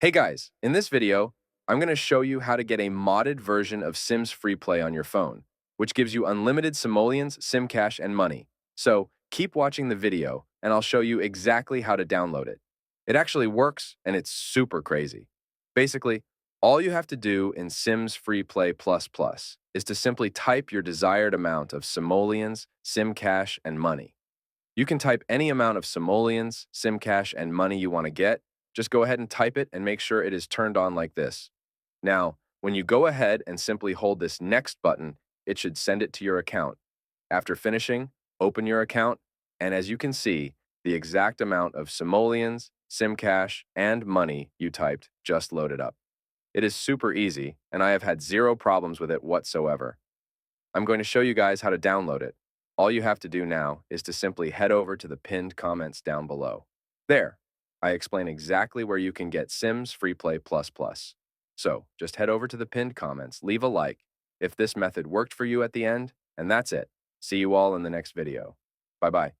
Hey guys, in this video, I'm going to show you how to get a modded version of Sims FreePlay on your phone, which gives you unlimited simoleons, SimCash, and money. So keep watching the video, and I'll show you exactly how to download it. It actually works, and it's super crazy. Basically, all you have to do in Sims FreePlay is to simply type your desired amount of simoleons, SimCash, and money. You can type any amount of simoleons, SimCash, and money you want to get. Just go ahead and type it and make sure it is turned on like this. Now, when you go ahead and simply hold this next button, it should send it to your account. After finishing, open your account, and as you can see, the exact amount of simoleons, SimCash, and money you typed just loaded up. It is super easy, and I have had zero problems with it whatsoever. I'm going to show you guys how to download it. All you have to do now is to simply head over to the pinned comments down below. There, I explain exactly where you can get Sims FreePlay++. So, just head over to the pinned comments, leave a like if this method worked for you at the end, and that's it. See you all in the next video. Bye-bye.